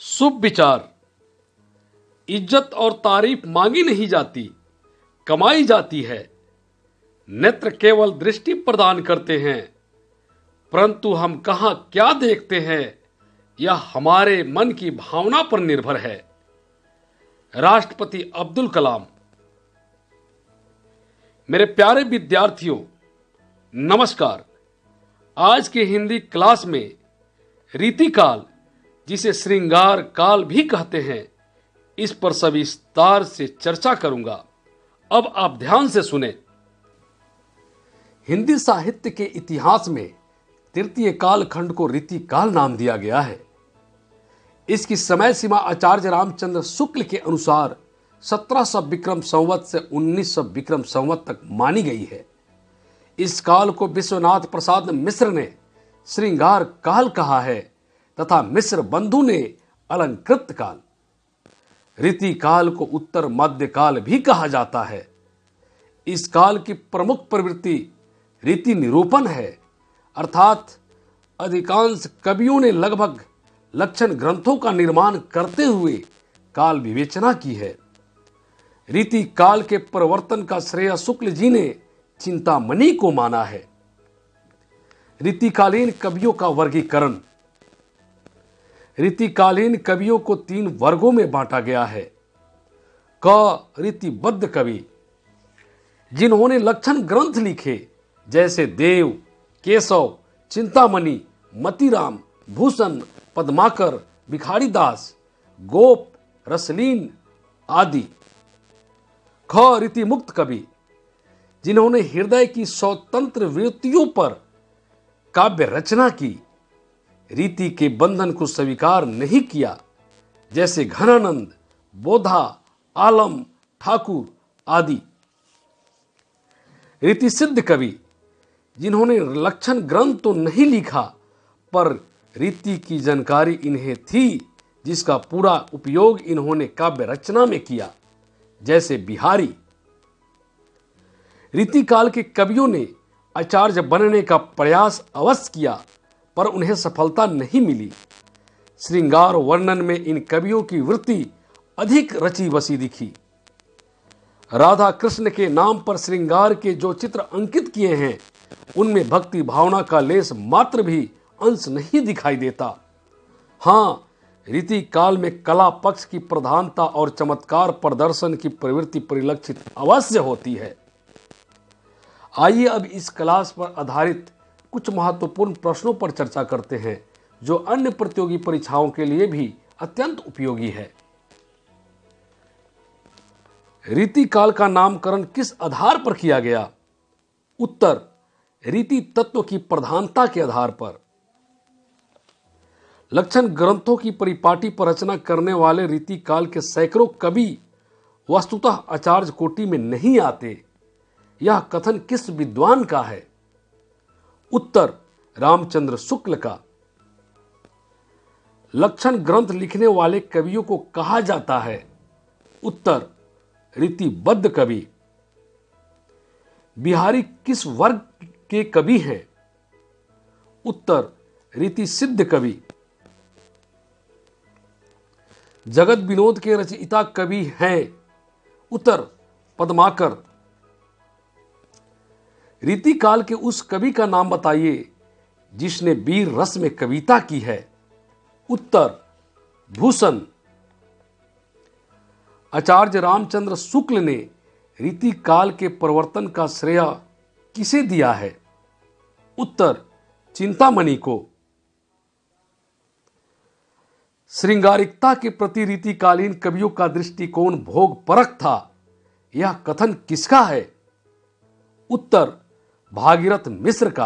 शुभ विचार। इज्जत और तारीफ मांगी नहीं जाती, कमाई जाती है। नेत्र केवल दृष्टि प्रदान करते हैं, परंतु हम कहां क्या देखते हैं यह हमारे मन की भावना पर निर्भर है। राष्ट्रपति अब्दुल कलाम। मेरे प्यारे विद्यार्थियों, नमस्कार। आज के हिंदी क्लास में रीतिकाल, जिसे श्रृंगार काल भी कहते हैं, इस पर सविस्तार से चर्चा करूंगा। अब आप ध्यान से सुने। हिंदी साहित्य के इतिहास में तृतीय काल खंड को रीतिकाल नाम दिया गया है। इसकी समय सीमा आचार्य रामचंद्र शुक्ल के अनुसार 1700 विक्रम संवत से 1900 विक्रम संवत तक मानी गई है। इस काल को विश्वनाथ प्रसाद मिश्र ने श्रृंगार काल कहा है तथा मिश्र बंधु ने अलंकृत काल। रीति काल को उत्तर मध्य काल भी कहा जाता है। इस काल की प्रमुख प्रवृत्ति रीति निरूपण है, अर्थात अधिकांश कवियों ने लगभग लक्षण ग्रंथों का निर्माण करते हुए काल विवेचना की है। रीति काल के प्रवर्तन का श्रेय शुक्ल जी ने चिंतामणि को माना है। रीतिकालीन कवियों का वर्गीकरण। रीतिकालीन कवियों को 3 वर्गों में बांटा गया है। क रीतिबद्ध कवि, जिन्होंने लक्षण ग्रंथ लिखे, जैसे देव, केशव, चिंतामणि, मतीराम, भूषण, पद्माकर, भिखारीदास, गोप, रसलीन आदि। ख रीतिमुक्त कवि, जिन्होंने हृदय की स्वतंत्र वृत्तियों पर काव्य रचना की, रीति के बंधन को स्वीकार नहीं किया, जैसे घनानंद, बोधा, आलम, ठाकुर आदि। रीति सिद्ध कवि, जिन्होंने लक्षण ग्रंथ तो नहीं लिखा, पर रीति की जानकारी इन्हें थी, जिसका पूरा उपयोग इन्होंने काव्य रचना में किया, जैसे बिहारी। रीतिकाल के कवियों ने आचार्य बनने का प्रयास अवश्य किया, पर उन्हें सफलता नहीं मिली। श्रृंगार वर्णन में इन कवियों की वृत्ति अधिक रची बसी दिखी। राधा कृष्ण के नाम पर श्रृंगार के जो चित्र अंकित किए हैं, उनमें भक्ति भावना का लेस मात्र भी अंश नहीं दिखाई देता। हाँ, रीति काल में कला पक्ष की प्रधानता और चमत्कार प्रदर्शन की प्रवृत्ति परिलक्षित अवश्य होती है। आइए अब इस क्लास पर आधारित कुछ महत्वपूर्ण प्रश्नों पर चर्चा करते हैं, जो अन्य प्रतियोगी परीक्षाओं के लिए भी अत्यंत उपयोगी है। रीति काल का नामकरण किस आधार पर किया गया? उत्तर, रीति तत्व की प्रधानता के आधार पर। लक्षण ग्रंथों की परिपाटी पर रचना करने वाले रीति काल के सैकड़ों कवि वस्तुतः आचार्य कोटि में नहीं आते। यह कथन किस विद्वान का है? उत्तर, रामचंद्र शुक्ल का। लक्षण ग्रंथ लिखने वाले कवियों को कहा जाता है? उत्तर, रीतिबद्ध कवि। बिहारी किस वर्ग के कवि हैं? उत्तर, रीति सिद्ध कवि। जगत विनोद के रचयिता कवि हैं? उत्तर, पद्माकर। रीति काल के उस कवि का नाम बताइए जिसने वीर रस में कविता की है? उत्तर, भूषण। आचार्य रामचंद्र शुक्ल ने रीति काल के प्रवर्तन का श्रेय किसे दिया है? उत्तर, चिंतामणि को। श्रृंगारिकता के प्रति रीतिकालीन कवियों का दृष्टिकोण भोग परक था। यह कथन किसका है? उत्तर, भागीरथ मिश्र का।